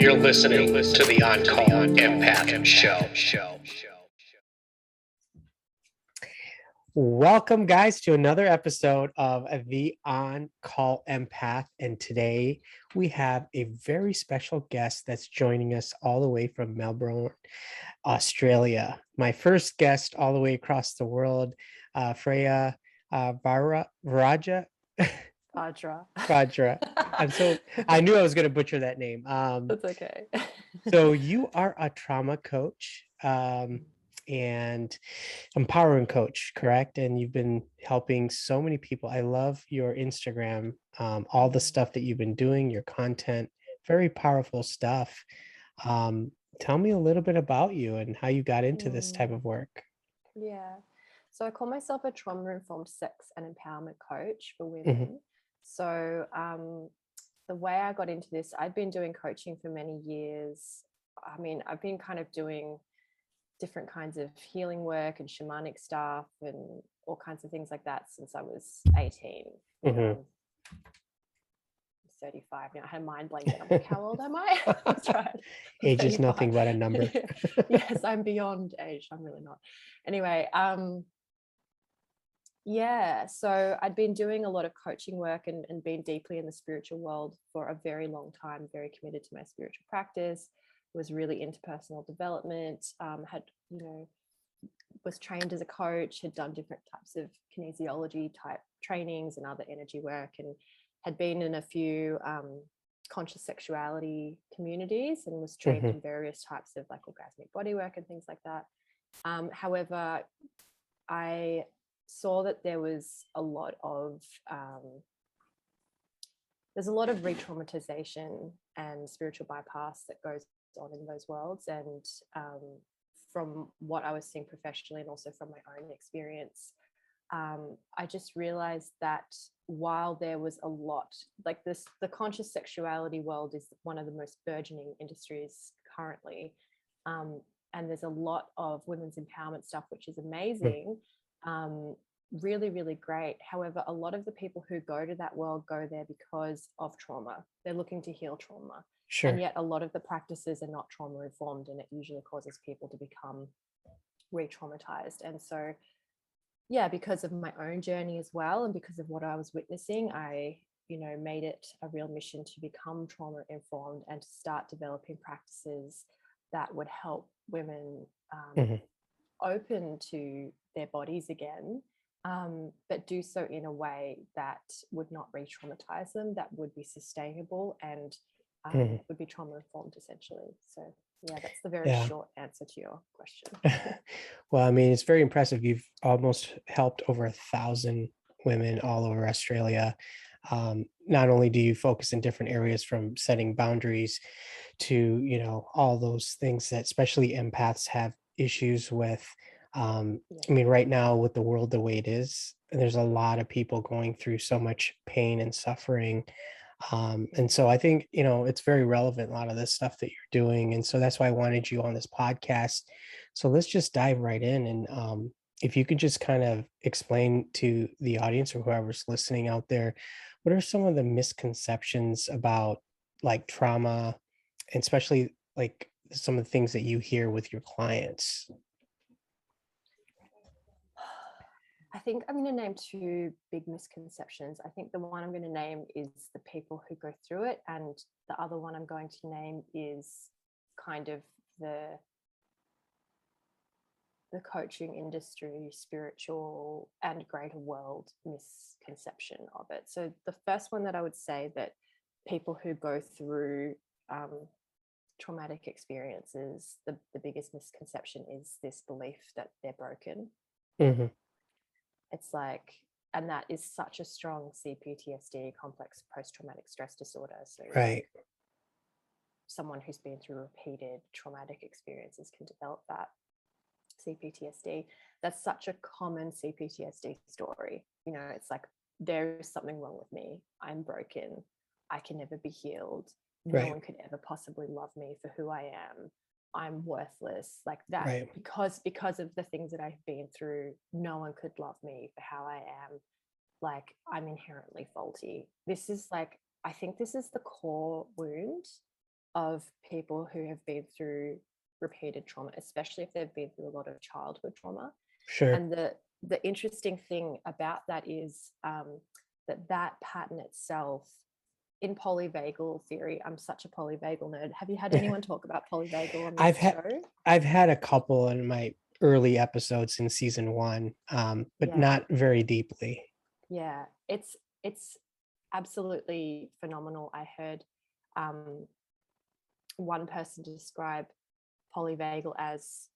You're listening to the On Call Empath Show. Welcome, guys, to another episode of the On Call Empath. And today we have a very special guest that's joining us all the way from Melbourne, Australia. My first guest all the way across the world, Freya Vajra. Vajra. I knew I was going to butcher that name. That's okay. So you are a trauma coach and empowering coach, correct? And you've been helping so many people. I love your Instagram, all the stuff that you've been doing, your content, very powerful stuff. Tell me a little bit about you and how you got into this type of work. Yeah. So I call myself a trauma-informed sex and empowerment coach for women. So the way I got into this, I'd been doing coaching for many years. I mean, I've been kind of doing different kinds of healing work and shamanic stuff and all kinds of things like that since I was 18. I'm 35 now. I had a mind blank. I'm like, how old am I? That's right. Age is nothing but a number. Yes, I'm beyond age. I'm really not. Anyway, so I'd been doing a lot of coaching work and been deeply in the spiritual world for a very long time, very committed to my spiritual practice, was really into personal development, was trained as a coach, had done different types of kinesiology type trainings and other energy work, and had been in a few conscious sexuality communities and was trained in various types of like orgasmic body work and things like that. However, I saw that there was a lot of re-traumatization and spiritual bypass that goes on in those worlds, and from what I was seeing professionally and also from my own experience, I just realized that while there was a lot like this, the conscious sexuality world is one of the most burgeoning industries currently, and there's a lot of women's empowerment stuff, which is amazing, really, really great. However, a lot of the people who go to that world go there because of trauma. They're looking to heal trauma. Sure. And yet a lot of the practices are not trauma informed, and it usually causes people to become re-traumatized. And so, yeah, because of my own journey as well, and because of what I was witnessing, I, made it a real mission to become trauma informed and to start developing practices that would help women open to their bodies again, but do so in a way that would not re-traumatize them, that would be sustainable and would be trauma informed essentially. So yeah, that's the very short answer to your question. Well, I mean, it's very impressive. You've almost helped over 1,000 women all over Australia. Not only do you focus in different areas from setting boundaries to, all those things that especially empaths have issues with. I mean, right now with the world the way it is, there's a lot of people going through so much pain and suffering. And so I think, it's very relevant, a lot of this stuff that you're doing. And so that's why I wanted you on this podcast. So let's just dive right in. And if you could just kind of explain to the audience or whoever's listening out there, what are some of the misconceptions about like trauma, and especially like some of the things that you hear with your clients? I think I'm going to name two big misconceptions. I think the one I'm going to name is the people who go through it, and the other one I'm going to name is kind of the coaching industry, spiritual and greater world misconception of it. So the first one that I would say, that people who go through traumatic experiences, the biggest misconception is this belief that they're broken. It's like, and that is such a strong CPTSD, complex post-traumatic stress disorder. So someone who's been through repeated traumatic experiences can develop that CPTSD. That's such a common CPTSD story. It's like, there is something wrong with me. I'm broken. I can never be healed. No one could ever possibly love me for who I am. I'm worthless, like that, because of the things that I've been through. No one could love me for how I am. Like, I'm inherently faulty. This is like, I think this is the core wound of people who have been through repeated trauma, especially if they've been through a lot of childhood trauma. Sure. And the interesting thing about that is that pattern itself, in polyvagal theory, I'm such a polyvagal nerd. Have you had anyone talk about polyvagal on I've this had show? I've had a couple in my early episodes in season one, but Yeah. not very deeply. Yeah, it's absolutely phenomenal. I heard one person describe polyvagal as,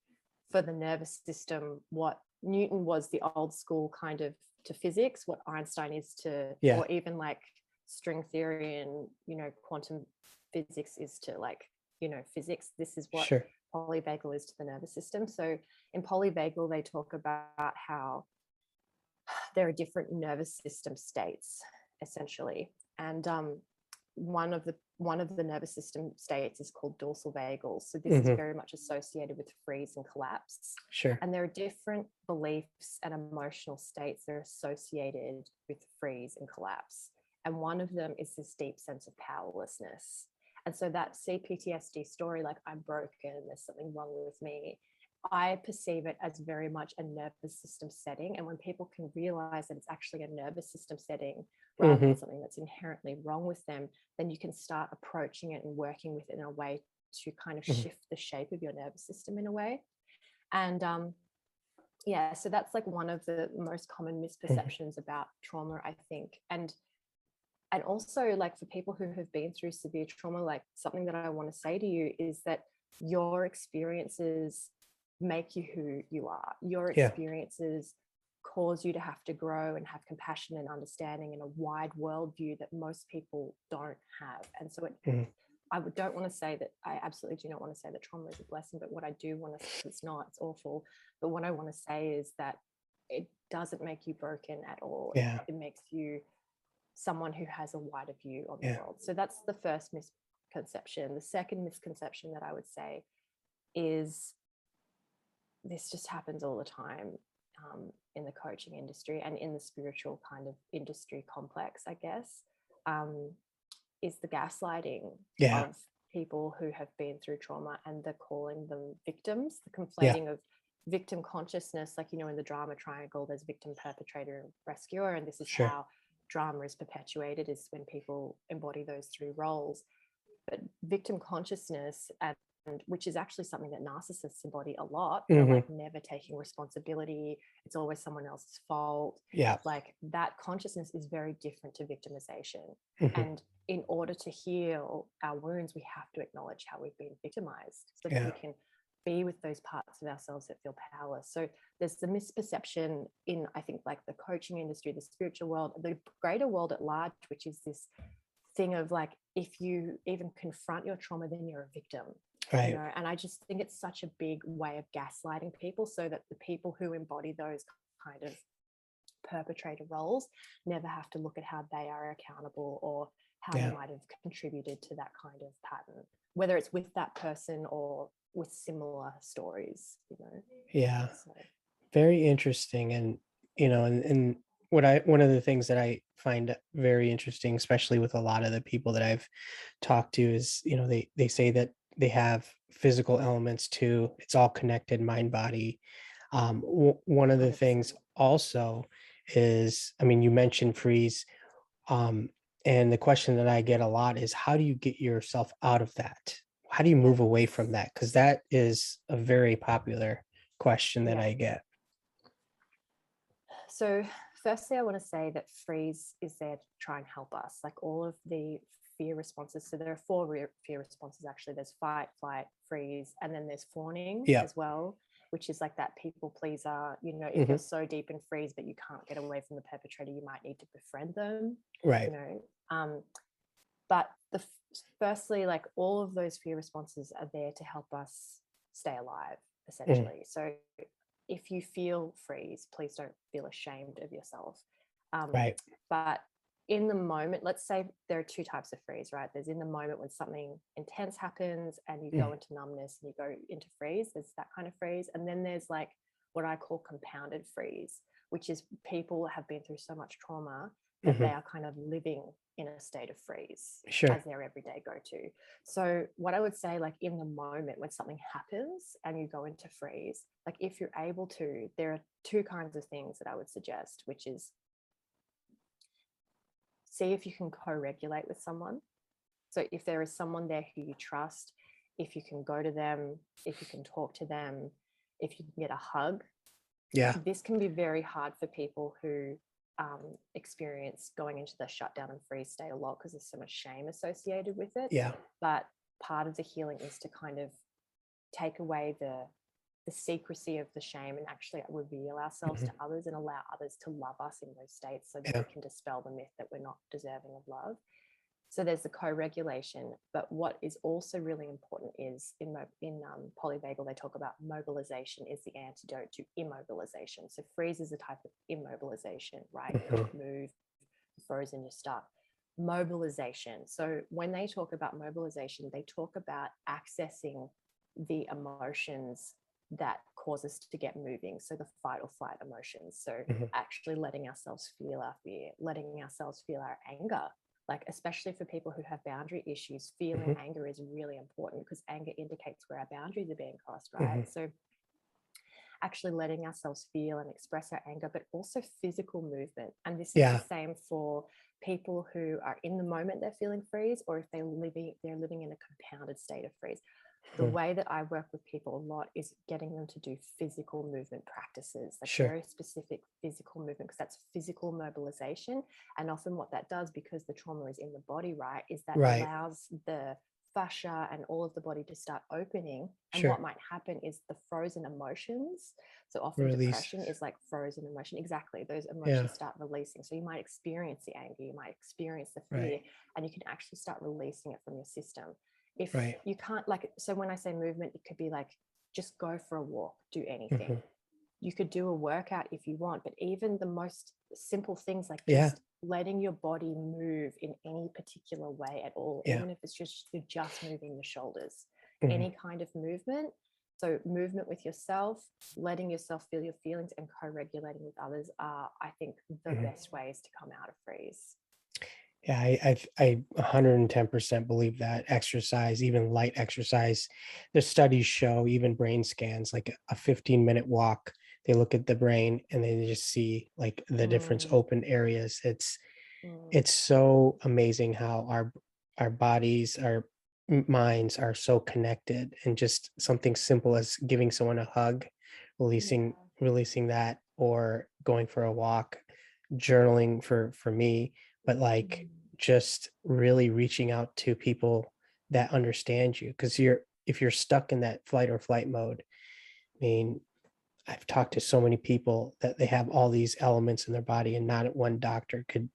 for the nervous system, what Newton was the old school kind of to physics, what Einstein is to, Yeah. or even like string theory and, you know, quantum physics is to, like, you know, physics. This is what Sure. polyvagal is to the nervous system. So in polyvagal, they talk about how there are different nervous system states, essentially. And one of the nervous system states is called dorsal vagal. So this is very much associated with freeze and collapse. Sure. And there are different beliefs and emotional states that are associated with freeze and collapse. And one of them is this deep sense of powerlessness. And so that CPTSD story, like, I'm broken, there's something wrong with me, I perceive it as very much a nervous system setting. And when people can realize that it's actually a nervous system setting rather than something that's inherently wrong with them, then you can start approaching it and working with it in a way to kind of shift the shape of your nervous system in a way. And yeah, so that's like one of the most common misperceptions about trauma, I think. And also, like, for people who have been through severe trauma, like, something that I want to say to you is that your experiences make you who you are. Your experiences cause you to have to grow and have compassion and understanding and a wide worldview that most people don't have. And so I don't want to say that, I absolutely do not want to say that trauma is a blessing, but what I do want to say, it's not, it's awful. But what I want to say is that it doesn't make you broken at all. Yeah. It makes you someone who has a wider view on the world. So that's the first misconception. The second misconception that I would say is, this just happens all the time in the coaching industry and in the spiritual kind of industry complex, I guess, is the gaslighting of people who have been through trauma, and the calling them victims, the conflating of victim consciousness. Like, you know, in the drama triangle, there's victim, perpetrator, and rescuer. And this is how drama is perpetuated, is when people embody those three roles. But victim consciousness, and which is actually something that narcissists embody a lot, they're like never taking responsibility, it's always someone else's fault. Like, that consciousness is very different to victimization. And in order to heal our wounds, we have to acknowledge how we've been victimized, so that we can be with those parts of ourselves that feel powerless. So there's the misperception in, I think, like, the coaching industry, the spiritual world, the greater world at large, which is this thing of, like, if you even confront your trauma, then you're a victim. You know? And I just think it's such a big way of gaslighting people, so that the people who embody those kind of perpetrator roles never have to look at how they are accountable or how they might have contributed to that kind of pattern, whether it's with that person or with similar stories, you know. So. Very interesting. And, you know, and one of the things that I find very interesting, especially with a lot of the people that I've talked to, is, you know, they say that they have physical elements too. It's all connected, mind, body. One of the 100%. things also is, I mean, you mentioned freeze. And the question that I get a lot is, how do you get yourself out of that? How do you move away from that? Because that is a very popular question that I get. So firstly, I want to say that freeze is there to try and help us. Like, all of the fear responses, so there are four fear responses actually. There's fight, flight, freeze, and then there's fawning as well, which is like that people pleaser. You know, if you're so deep in freeze but you can't get away from the perpetrator, you might need to befriend them. You know, but firstly, like, all of those fear responses are there to help us stay alive, essentially. So if you feel freeze, please don't feel ashamed of yourself. But in the moment, let's say there are two types of freeze, right? There's in the moment when something intense happens and you go into numbness and you go into freeze. There's that kind of freeze. And then there's, like, what I call compounded freeze, which is people have been through so much trauma that they are kind of living in a state of freeze Sure. as their everyday go-to. So what I would say, like in the moment when something happens and you go into freeze, like if you're able to, there are two kinds of things that I would suggest, which is see if you can co-regulate with someone. So if there is someone there who you trust, if you can go to them, if you can talk to them, if you can get a hug. Yeah. This can be very hard for people who experience going into the shutdown and freeze state a lot because there's so much shame associated with it. Yeah. But part of the healing is to kind of take away the secrecy of the shame and actually reveal ourselves to others and allow others to love us in those states so that we can dispel the myth that we're not deserving of love. So there's the co-regulation, but what is also really important is in polyvagal, they talk about mobilization is the antidote to immobilization. So freeze is a type of immobilization, right? You can't move, you're frozen, you're stuck. Mobilization. So when they talk about mobilization, they talk about accessing the emotions that cause us to get moving. So the fight or flight emotions. So actually letting ourselves feel our fear, letting ourselves feel our anger. Like, especially for people who have boundary issues, feeling anger is really important because anger indicates where our boundaries are being crossed, right? So actually letting ourselves feel and express our anger, but also physical movement. And this is the same for people who are in the moment they're feeling freeze, or if they're living in a compounded state of freeze. The way that I work with people a lot is getting them to do physical movement practices, like very specific physical movement, because that's physical mobilization. And often what that does, because the trauma is in the body, right, is that allows the fascia and all of the body to start opening. And what might happen is the frozen emotions. So often depression is like frozen emotion. Exactly. Those emotions start releasing. So you might experience the anger, you might experience the fear, and you can actually start releasing it from your system. If you can't, like, so when I say movement, it could be like, just go for a walk, do anything. You could do a workout if you want, but even the most simple things like just letting your body move in any particular way at all, even if it's just, you're just moving the shoulders, any kind of movement. So movement with yourself, letting yourself feel your feelings, and co-regulating with others are, I think, the best ways to come out of freeze. Yeah, I 110% believe that exercise, even light exercise, the studies show, even brain scans, like a 15-minute walk, they look at the brain and they just see like the different open areas. It's so amazing how our bodies, our minds are so connected, and just something simple as giving someone a hug, releasing that, or going for a walk, journaling for me, but like just really reaching out to people that understand you, because if you're stuck in that flight or flight mode, I mean, I've talked to so many people that they have all these elements in their body and not one doctor could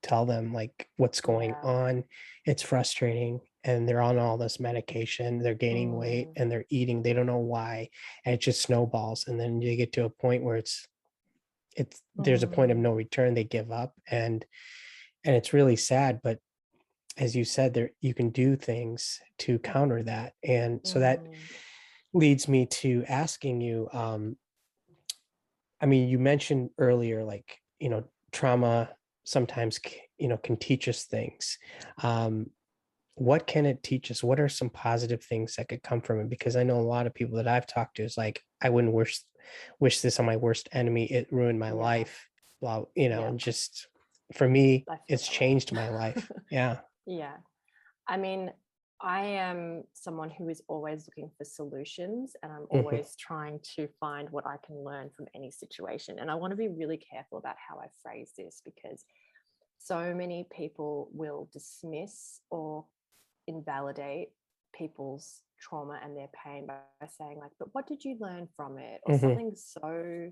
tell them like what's going on. It's frustrating, and they're on all this medication, they're gaining weight, and they're eating, they don't know why, and it just snowballs. And then you get to a point where it's there's a point of no return, they give up, and it's really sad. But as you said, there you can do things to counter that. And so that leads me to asking you, I mean, you mentioned earlier, like, trauma sometimes, can teach us things. What can it teach us? What are some positive things that could come from it? Because I know a lot of people that I've talked to is like, I wouldn't wish this on my worst enemy. It ruined my life. Blah, and just for me, it's changed my life. Yeah. Yeah. I mean, I am someone who is always looking for solutions, and I'm always trying to find what I can learn from any situation. And I want to be really careful about how I phrase this, because so many people will dismiss or invalidate people's trauma and their pain by saying like, but what did you learn from it? Or something so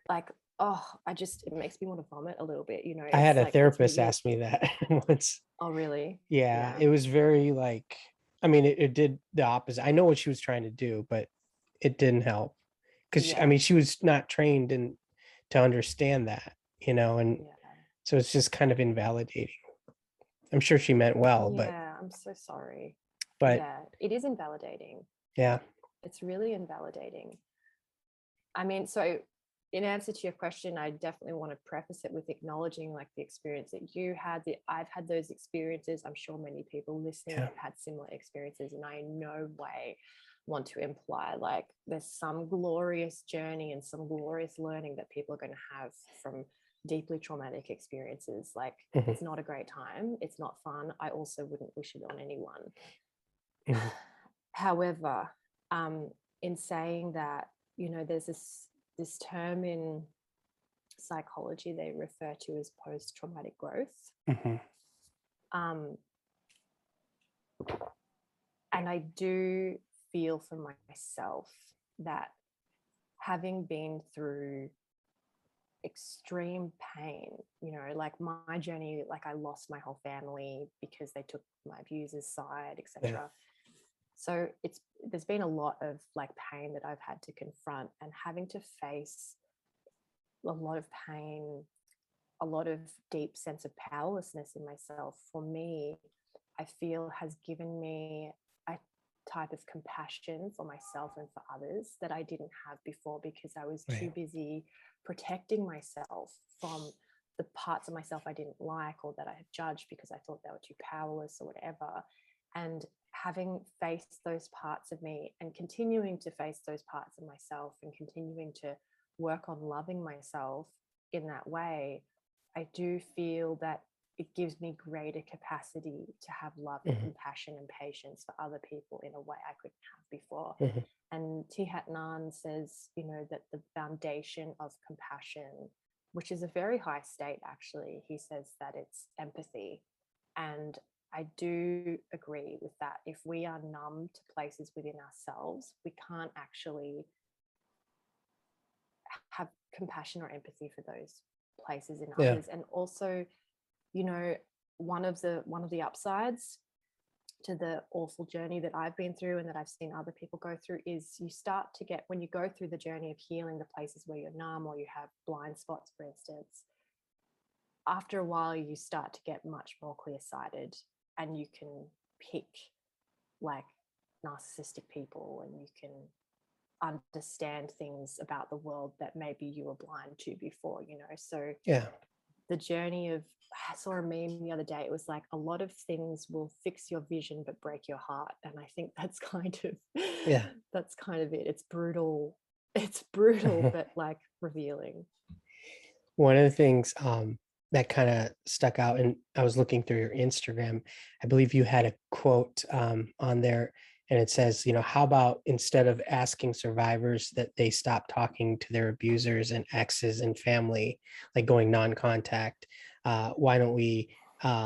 like, oh, it makes me want to vomit a little bit, I had a like, therapist ask me that once. Oh, really? Yeah, it was very like, I mean, it did the opposite. I know what she was trying to do, but it didn't help. Because I mean, she was not trained to understand that, and so it's just kind of invalidating. I'm sure she meant well, but I'm so sorry. But it is invalidating. Yeah. It's really invalidating. I mean, so in answer to your question, I definitely want to preface it with acknowledging like the experience that you had, that I've had those experiences. I'm sure many people listening Yeah. have had similar experiences, and I in no way want to imply like there's some glorious journey and some glorious learning that people are going to have from deeply traumatic experiences. Like Mhm. it's not a great time. It's not fun. I also wouldn't wish it on anyone. Mhm. However, in saying that, you know, there's this term in psychology they refer to as post-traumatic growth. Mhm. Um, and I do feel for myself that having been through extreme pain, you know, like my journey, like I lost my whole family because they took my abuser's side, etc. Yeah. So there's been a lot of like pain that I've had to confront, and having to face a lot of pain, a lot of deep sense of powerlessness in myself, for me, I feel has given me a type of compassion for myself and for others that I didn't have before, because I was too Right. busy protecting myself from the parts of myself I didn't like or that I had judged because I thought they were too powerless or whatever. And having faced those parts of me and continuing to face those parts of myself and continuing to work on loving myself in that way, I do feel that it gives me greater capacity to have love and Mhm. compassion and patience for other people in a way I couldn't have before. Mhm. And Thich Nhat says, you know, that the foundation of compassion, which is a very high state, actually, he says that it's empathy. And I do agree with that. If we are numb to places within ourselves, we can't actually have compassion or empathy for those places in Yeah. others. And also, you know, one of the upsides to the awful journey that I've been through and that I've seen other people go through is you start to get, when you go through the journey of healing the places where you're numb or you have blind spots, for instance, after a while you start to get much more clear-sighted, and you can pick like narcissistic people, and you can understand things about the world that maybe you were blind to before, you know. So Yeah. the journey of, I saw a meme the other day, it was like, a lot of things will fix your vision but break your heart. And I think that's kind of Yeah. that's kind of it. It's brutal, but like revealing. One of the things that kind of stuck out, and I was looking through your Instagram, I believe you had a quote on there, and it says, you know, how about instead of asking survivors that they stop talking to their abusers and exes and family, like going non-contact, why don't we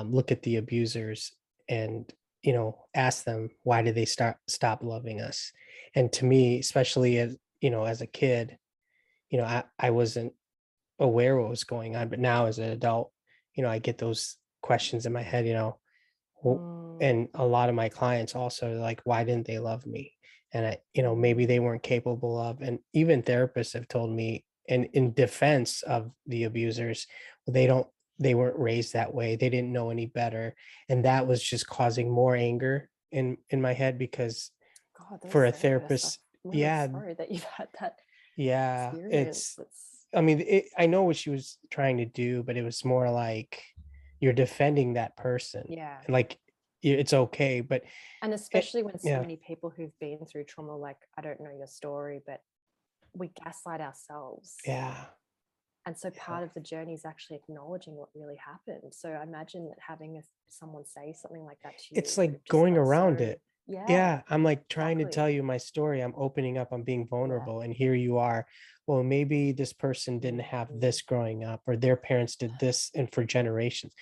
look at the abusers and, you know, ask them, why did they stop loving us? And to me, especially as, you know, as a kid, you know, I wasn't aware what was going on, but now as an adult, you know, I get those questions in my head, you know, and a lot of my clients also like, why didn't they love me? And I, you know, maybe they weren't capable of, and even therapists have told me, and in defense of the abusers, well, they weren't raised that way. They didn't know any better. And that was just causing more anger in my head, because God, those for a therapists, therapist, I'm really yeah, sorry that you've had that yeah, experience. it's, That's I mean, I know what she was trying to do, but it was more like you're defending that person, yeah. and like it's okay, but And it, especially when so yeah, many people who've been through trauma, like, I don't know your story, but we gaslight ourselves. yeah, And so yeah. part of the journey is actually acknowledging what really happened. So I imagine that having someone say something like that to It's you would like have just going felt around so, it. yeah, Yeah, I'm like trying to tell exactly. you my story. I'm opening up. I'm being Yeah. vulnerable, and here you are. Well, maybe this person didn't have Mhm. this growing up, or their parents did this, and for generations.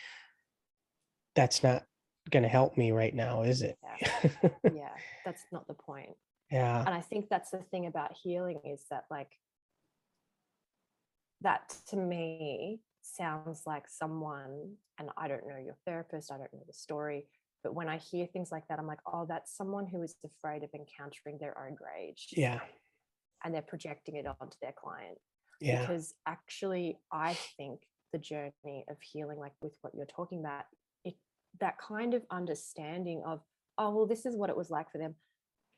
That's not going to help me right now, is it? Yeah. Yeah. That's not the point. Yeah, And I think that's the thing about healing, is that like, that to me sounds like someone, and I don't know your therapist, I don't know the story, but when I hear things like that, I'm like, oh, that's someone who is afraid of encountering their own rage, yeah, and they're projecting it onto their client. yeah, Because actually, I think the journey of healing, like with what you're talking about, it, that kind of understanding of, oh, well, this is what it was like for them,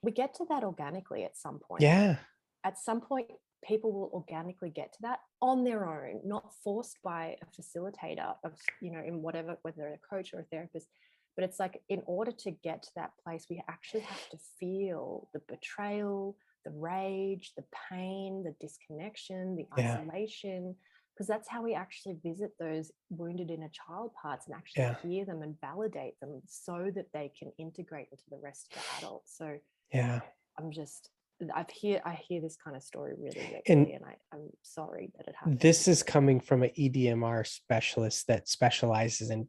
we get to that organically at some point. yeah. At some point, people will organically get to that on their own, not forced by a facilitator of, in whatever, whether a coach or a therapist. But it's like, in order to get to that place, we actually have to feel the betrayal, the rage, the pain, the disconnection, the isolation, because that's how we actually visit those wounded inner child parts and actually hear them and validate them so that they can integrate into the rest of the adults. So I hear this kind of story really regularly, and I'm sorry that it happened. This is coming from an EDMR specialist that specializes in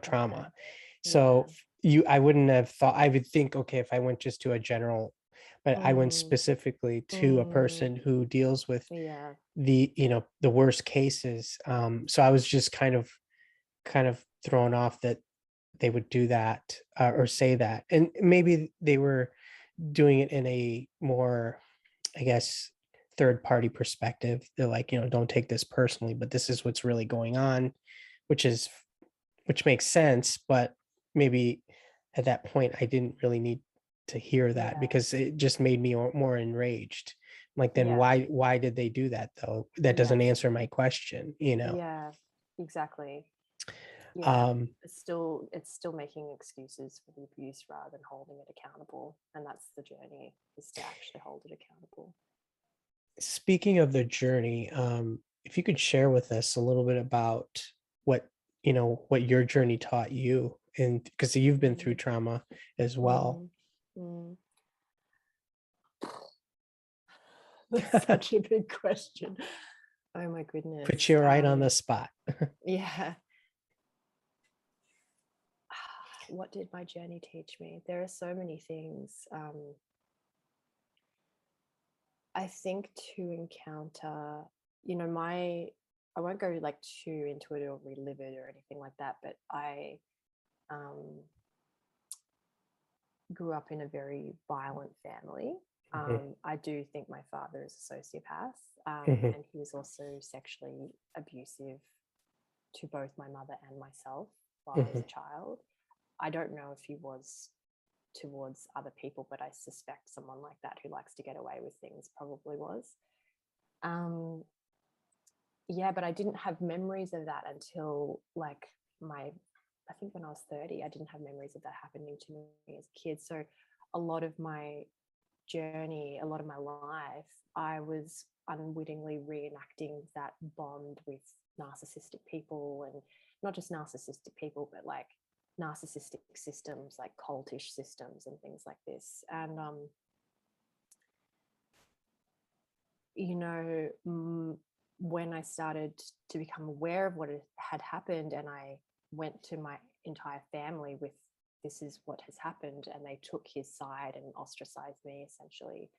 trauma. So I wouldn't have thought, I would think, okay, if I went just to a general, but I went specifically to a person who deals with the worst cases. So I was just kind of thrown off that they would do that or say that. And maybe they were doing it in a more, I guess, third party perspective. They're like, don't take this personally, but this is what's really going on, which makes sense. But maybe at that point I didn't really need to hear that because it just made me more enraged. Like, then why did they do that though? That doesn't answer my question. Yeah, exactly. It's still making excuses for the abuse rather than holding it accountable, and that's the journey, is to actually hold it accountable. Speaking of the journey, if you could share with us a little bit about what your journey taught you, and because you've been through trauma as well. That's such a big question. Oh my goodness. Put you right on the spot. Yeah. What did my journey teach me? There are so many things. I think to encounter, I won't go like too into it or relive it or anything like that, but I grew up in a very violent family. I do think my father is a sociopath, and he was also sexually abusive to both my mother and myself while I was a child. I don't know if he was towards other people, but I suspect someone like that who likes to get away with things probably was. But I didn't have memories of that until like I think when I was 30, I didn't have memories of that happening to me as a kid. So a lot of my journey, a lot of my life, I was unwittingly reenacting that bond with narcissistic people, and not just narcissistic people, but like narcissistic systems, like cultish systems and things like this. And when I started to become aware of what had happened, and I went to my entire family with, this is what has happened, and they took his side and ostracized me essentially,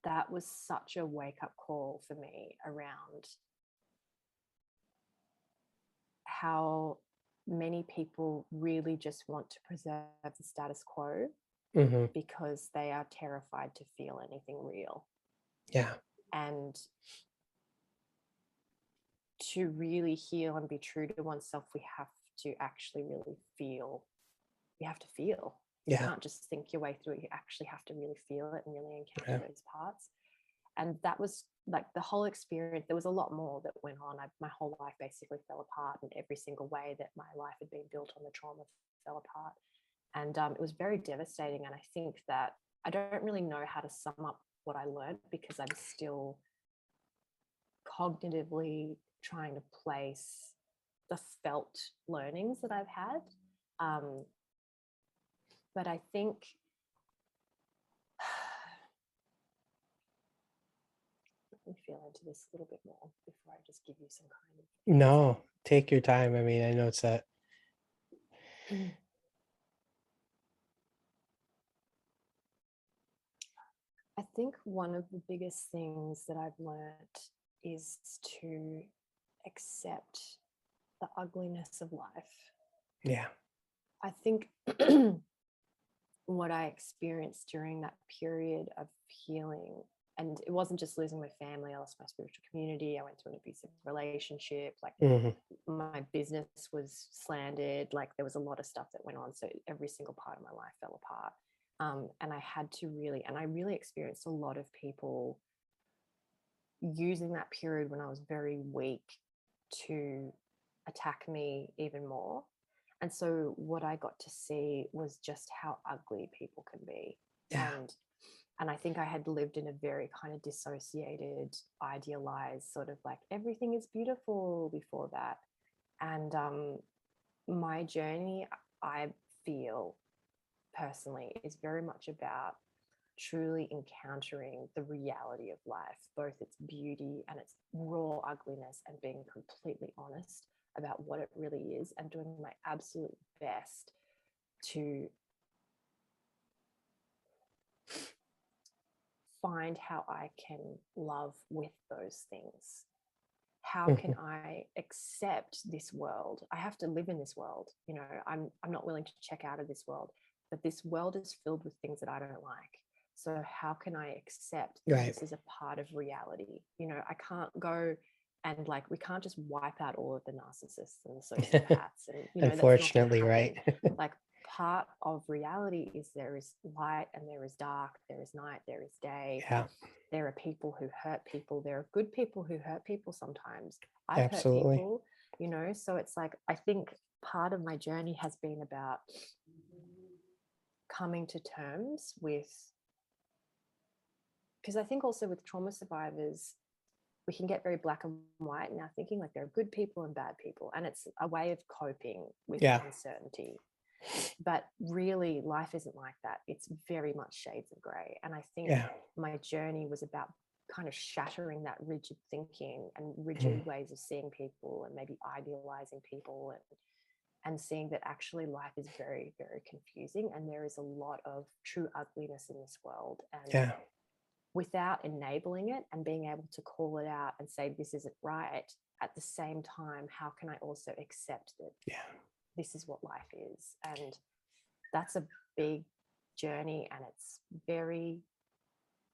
that was such a wake-up call for me around how many people really just want to preserve the status quo because they are terrified to feel anything real. And to really heal and be true to oneself, we have to actually really feel. We have to feel. You can't just think your way through it. You actually have to really feel it and really encounter those parts. And that was like the whole experience. There was a lot more that went on. My whole life basically fell apart, and every single way that my life had been built on the trauma fell apart. And it was very devastating. And I think that I don't really know how to sum up what I learned, because I'm still cognitively trying to place the felt learnings that I've had. But I think let me feel into this a little bit more before I just give you some kind of No, take your time. I mean, I know it's that. I think one of the biggest things that I've learned is to accept the ugliness of life. I think what I experienced during that period of healing, and it wasn't just losing my family, I lost my spiritual community, I went through an abusive relationship, like my business was slandered, like there was a lot of stuff that went on, so every single part of my life fell apart. And I really experienced a lot of people using that period when I was very weak to attack me even more. And so what I got to see was just how ugly people can be. Yeah. And I think I had lived in a very kind of dissociated, idealized sort of like everything is beautiful before that. And my journey, I feel personally, is very much about truly encountering the reality of life, both its beauty and its raw ugliness, and being completely honest about what it really is, and doing my absolute best to find how I can love with those things. How can I accept this world? I have to live in this world. You know, I'm not willing to check out of this world, but this world is filled with things that I don't like. So how can I accept that Right. this is a part of reality? You know, I can't go and like, we can't just wipe out all of the narcissists and the sociopaths, and you know, that's not going to Unfortunately, right. happen. Like, part of reality is there is light and there is dark, there is night, there is day. Yeah, There are people who hurt people. There are good people who hurt people sometimes. I've hurt absolutely. people, you know, so it's like, I think part of my journey has been about coming to terms with, because I think also with trauma survivors, we can get very black and white in our thinking, like there are good people and bad people, and it's a way of coping with Yeah. uncertainty. But really, life isn't like that. It's very much shades of gray. And I think Yeah. my journey was about kind of shattering that rigid thinking and rigid ways of seeing people, and maybe idealizing people, and seeing that actually life is very, very confusing, and there is a lot of true ugliness in this world. And Yeah. without enabling it and being able to call it out and say, this isn't right, at the same time, how can I also accept that this is what life is? And that's a big journey, and it's very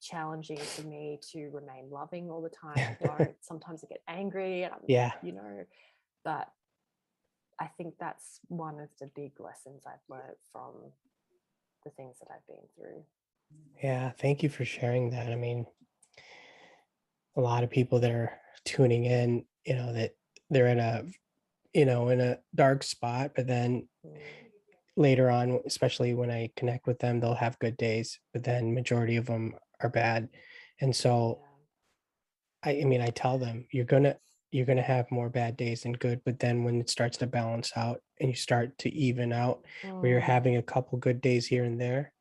challenging for me to remain loving all the time. I don't. Sometimes I get angry, and I'm, you know, but I think that's one of the big lessons I've learned from the things that I've been through. Yeah, thank you for sharing that. I mean, a lot of people that are tuning in, you know, that they're in a, you know, in a dark spot, but then later on, especially when I connect with them, they'll have good days, but then majority of them are bad. And so I mean, I tell them you're gonna have more bad days than good, but then when it starts to balance out and you start to even out, where you're having a couple good days here and there,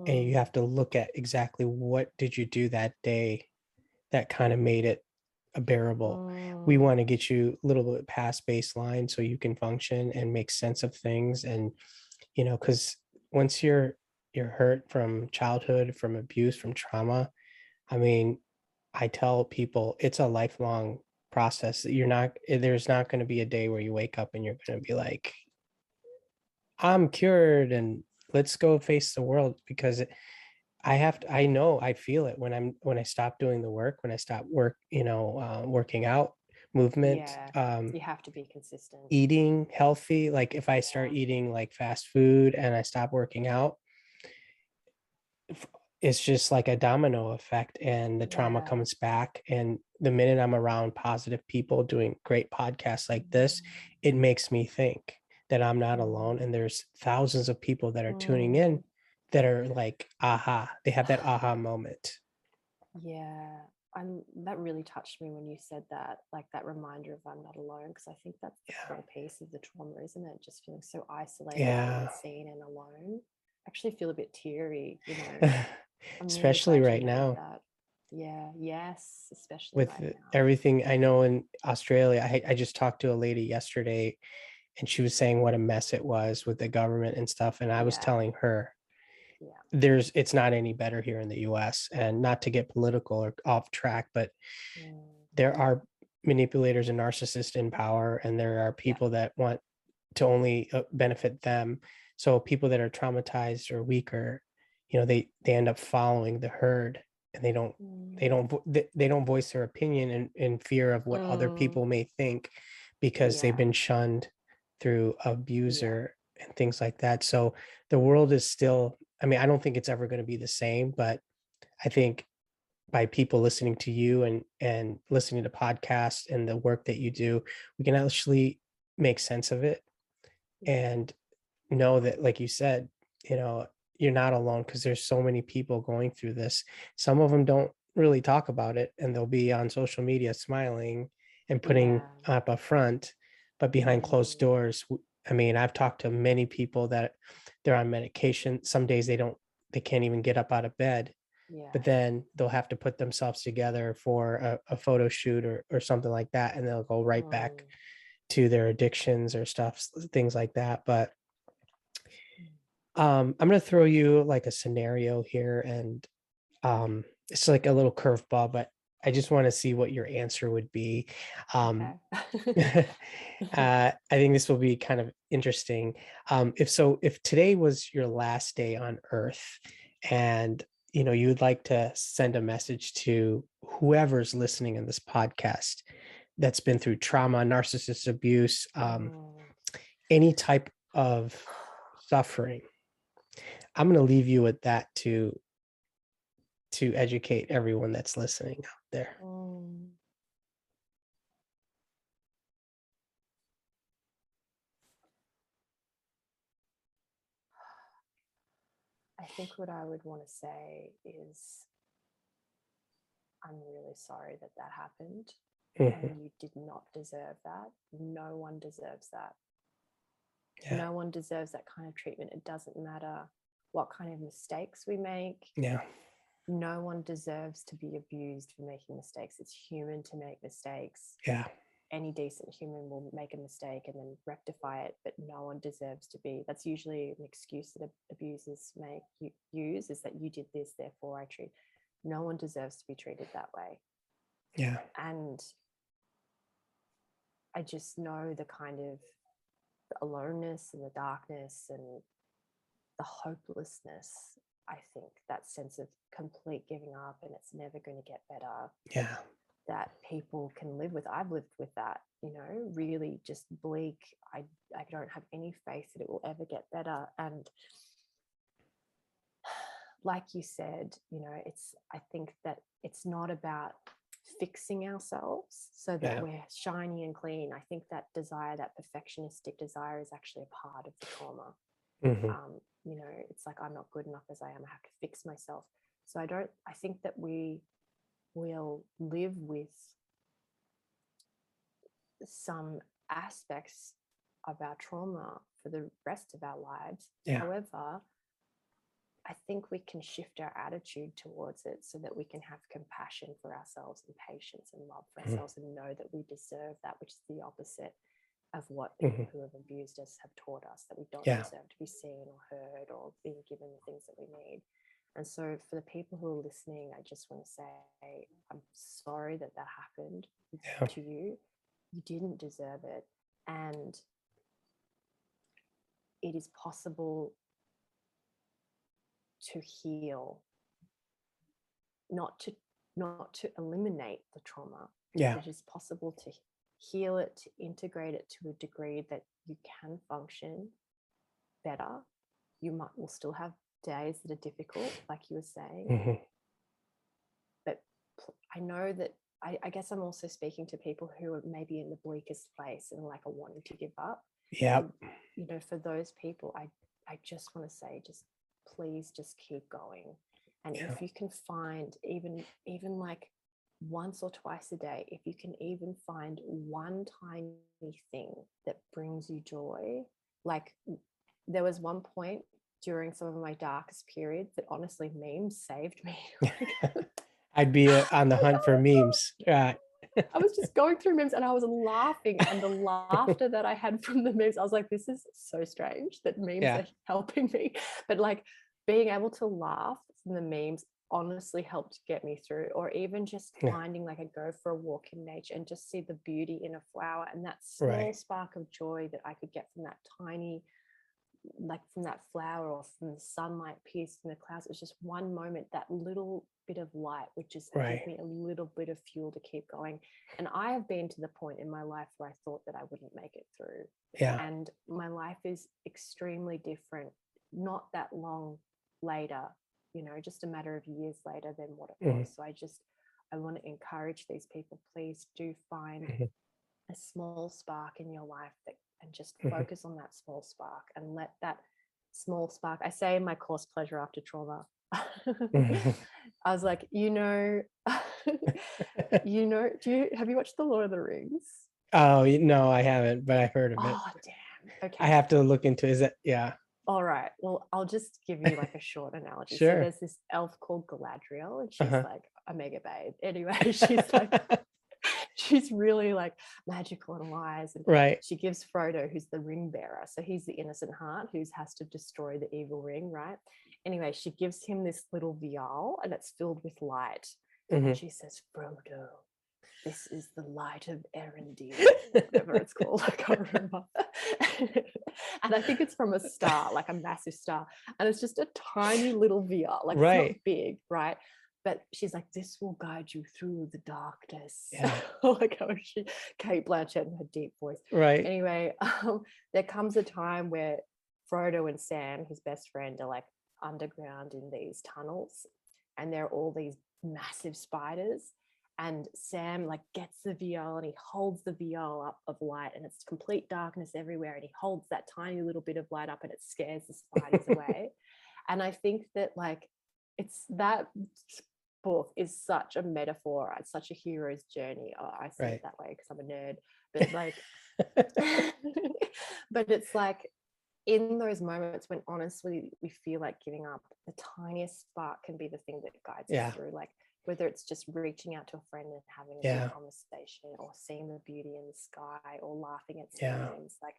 and you have to look at exactly what did you do that day that kind of made it a bearable. We want to get you a little bit past baseline so you can function and make sense of things. And you know, because once you're hurt from childhood, from abuse, from trauma, I mean, I tell people it's a lifelong process. There's not going to be a day where you wake up and you're going to be like, I'm cured and let's go face the world, because I know I feel it when I stop doing the work, when I stop working out, movement, You have to be consistent. eating healthy. Like if I start eating like fast food and I stop working out, it's just like a domino effect, and the trauma comes back. And the minute I'm around positive people doing great podcasts like this, it makes me think that I'm not alone, and there's thousands of people that are tuning in that are like, they have that aha moment. That really touched me when you said that, like that reminder of I'm not alone, because I think that's the core piece of the trauma, isn't it? Just feeling so isolated and unseen and alone. I actually feel a bit teary, you know. I'm Especially really glad right you now. named that. Yes, especially With right now. everything I know in Australia, I just talked to a lady yesterday, and she was saying what a mess it was with the government and stuff. And I was telling her, it's not any better here in the US. And not to get political or off track, but there are manipulators and narcissists in power, and there are people that want to only benefit them. So people that are traumatized or weaker, you know, they end up following the herd, and they don't voice their opinion in fear of what other people may think, because they've been shunned through abuser and things like that. So the world is still I mean, I don't think it's ever going to be the same, but I think by people listening to you and listening to podcasts and the work that you do, we can actually make sense of it and know that, like you said, you know, you're not alone because there's so many people going through this. Some of them don't really talk about it and they'll be on social media smiling and putting Yeah. up a front, but behind closed doors, I mean, I've talked to many people that they're on medication. Some days they can't even get up out of bed, Yeah. but then they'll have to put themselves together for a photo shoot or something like that. And they'll go right back to their addictions or stuff, things like that. But I'm going to throw you like a scenario here, and it's like a little curveball, but I just want to see what your answer would be. Okay. I think this will be kind of interesting. If today was your last day on Earth, and you know you would like to send a message to whoever's listening in this podcast that's been through trauma, narcissist abuse, any type of suffering, I'm going to leave you with that to educate everyone that's listening out there. I think what I would want to say is, I'm really sorry that that happened. And you did not deserve that. No one deserves that. Yeah. No one deserves that kind of treatment. It doesn't matter what kind of mistakes we make. Yeah. No one deserves to be abused for making mistakes. It's human to make mistakes. Yeah. Any decent human will make a mistake and then rectify it, but no one deserves to be. That's usually an excuse that abusers use, is that you did this, therefore I treat. No one deserves to be treated that way. Yeah. And I just know the kind of aloneness and the darkness and the hopelessness. I think that sense of complete giving up and it's never going to get better. Yeah. That people can live with. I've lived with that, you know, really just bleak. I don't have any faith that it will ever get better. And like you said, you know, I think that it's not about fixing ourselves so that we're shiny and clean. I think that desire, that perfectionistic desire, is actually a part of the trauma. You know, it's like, I'm not good enough as I am. I have to fix myself. So I think that we will live with some aspects of our trauma for the rest of our lives. Yeah. However, I think we can shift our attitude towards it so that we can have compassion for ourselves and patience and love for ourselves and know that we deserve that, which is the opposite of what people who have abused us have taught us, that we don't deserve to be seen or heard or being given the things that we need. And so for the people who are listening, I just want to say, I'm sorry that that happened to you. You didn't deserve it. And it is possible to heal, not to eliminate the trauma. Yeah. It is possible to heal it, to integrate it to a degree that you can function better. You will still have days that are difficult, like you were saying. But I know that I guess I'm also speaking to people who are maybe in the bleakest place and like are wanting to give up. Yeah. You know, for those people, I just want to say, just please just keep going. And if you can find even like once or twice a day, if you can even find one tiny thing that brings you joy. Like there was one point during some of my darkest periods that honestly memes saved me. I'd be on the hunt for memes. I was just going through memes and I was laughing, and the laughter that I had from the memes, I was like, this is so strange that memes are helping me. But like being able to laugh from the memes honestly helped get me through. Or even just finding, like, I go for a walk in nature and just see the beauty in a flower, and that small spark of joy that I could get from that tiny, like from that flower or from the sunlight piercing the clouds. It was just one moment, that little bit of light would just give me a little bit of fuel to keep going. And I have been to the point in my life where I thought that I wouldn't make it through. And my life is extremely different. Not that long later, just a matter of years later than what it Mhm. was. So I want to encourage these people, please do find Mhm. a small spark in your life and just Mhm. focus on that small spark and let that small spark. I say in my course, Pleasure After Trauma, Mhm. I was like, have you watched The Lord of the Rings? Oh, no, I haven't, but I've heard of it. Oh, damn. Okay. I have to look into, is that, yeah. All right. Well, I'll just give you like a short analogy. So Sure. there's this elf called Galadriel, and she's Uh-huh. like a mega babe. Anyway, she's really like magical and wise. And Right. she gives Frodo, who's the ring bearer, so he's the innocent heart who has to destroy the evil ring, right? Anyway, she gives him this little vial and it's filled with light. Mhm. And she says, Frodo, this is the light of Erendil, whatever it's called. I can't remember. And I think it's from a star, like a massive star. And it's just a tiny little vial, like it's Right. not big, right? But she's like, this will guide you through the darkness. Yeah. Like how Kate Blanchett in her deep voice. Right. Anyway, there comes a time where Frodo and Sam, his best friend, are like underground in these tunnels, and there are all these massive spiders. And Sam like gets the vial and he holds the vial up of light, and it's complete darkness everywhere, and he holds that tiny little bit of light up and it scares the spiders away. And I think that like it's that book is such a metaphor. It's such a hero's journey. Oh, I see Right. it that way because I'm a nerd, but like but it's like in those moments when honestly we feel like giving up, the tiniest spark can be the thing that guides us through, like whether it's just reaching out to a friend and having a good conversation, or seeing the beauty in the sky, or laughing at something. Like,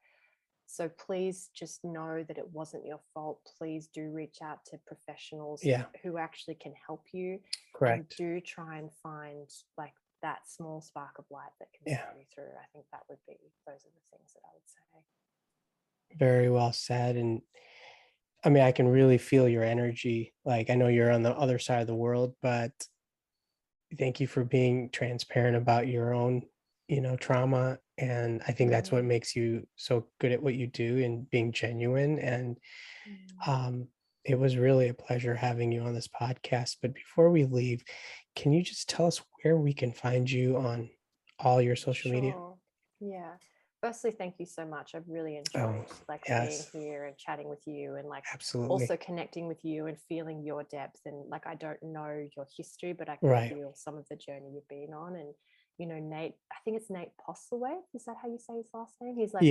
so please just know that it wasn't your fault. Please do reach out to professionals who actually can help you. Correct. And do try and find like that small spark of light that can see you through. I think those are the things that I would say. Very well said. And I mean, I can really feel your energy. Like, I know you're on the other side of the world, but thank you for being transparent about your own, trauma. And I think that's what makes you so good at what you do, and being genuine. And it was really a pleasure having you on this podcast. But before we leave, can you just tell us where we can find you on all your social media? Yeah. Firstly, thank you so much. I've really enjoyed being here and chatting with you, and like also connecting with you and feeling your depth. And like, I don't know your history, but I can feel some of the journey you've been on. And Nate, I think it's Nate Postlewaite. Is that how you say his last name? He's like,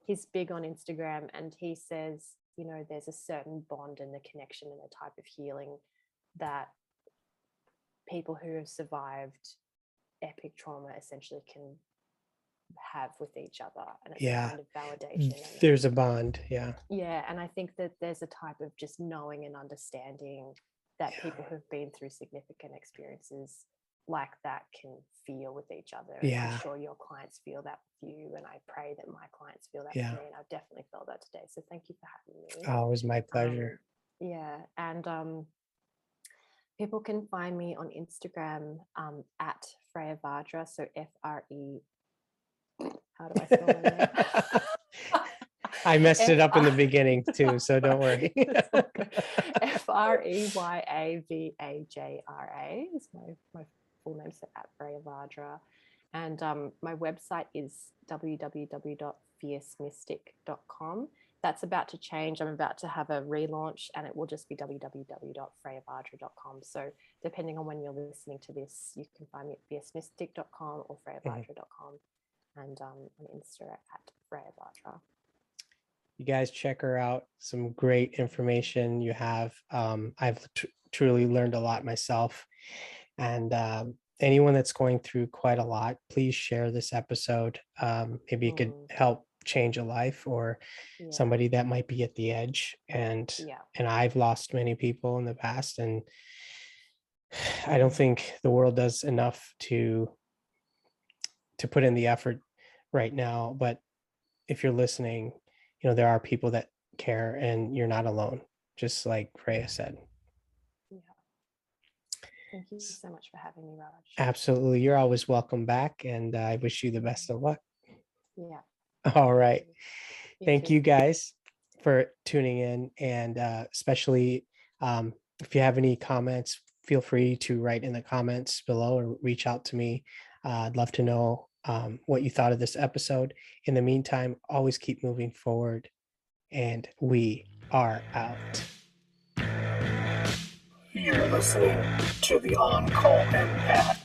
he's big on Instagram, and he says, there's a certain bond and the connection and a type of healing that people who have survived epic trauma essentially can have with each other, and it's a kind of validation. There's a bond. And I think that there's a type of just knowing and understanding that people who've been through significant experiences like that can feel with each other. And I'm sure your clients feel that with you, and I pray that my clients feel that with me, and I've definitely felt that today. So thank you for having me. Oh, it was my pleasure. And people can find me on Instagram at Freya Vajra, so F-R-E. How do I spell my name? I messed it up in the beginning too, so don't worry. Freya Vajra is my full name, so at Freya Vajra. And my website is www.fiercemystic.com. That's about to change. I'm about to have a relaunch, and it will just be www.freyavajra.com. So depending on when you're listening to this, you can find me at fiercemystic.com or freyavajra.com, and on Insta at Freya Vajra. You guys check her out. Some great information you have. I've truly learned a lot myself. And anyone that's going through quite a lot, please share this episode. Maybe it could help change a life, or somebody that might be at the edge. And I've lost many people in the past, and I don't think the world does enough to put in the effort right now. But if you're listening, there are people that care, and you're not alone, just like Freya said. Thank you so much for having me, Raj. Absolutely. You're always welcome back, and I wish you the best of luck. Yeah. All right. Thank you guys for tuning in, and especially If you have any comments, feel free to write in the comments below or reach out to me. I'd love to know what you thought of this episode. In the meantime, always keep moving forward, and we are out. You're listening to the On Call Empath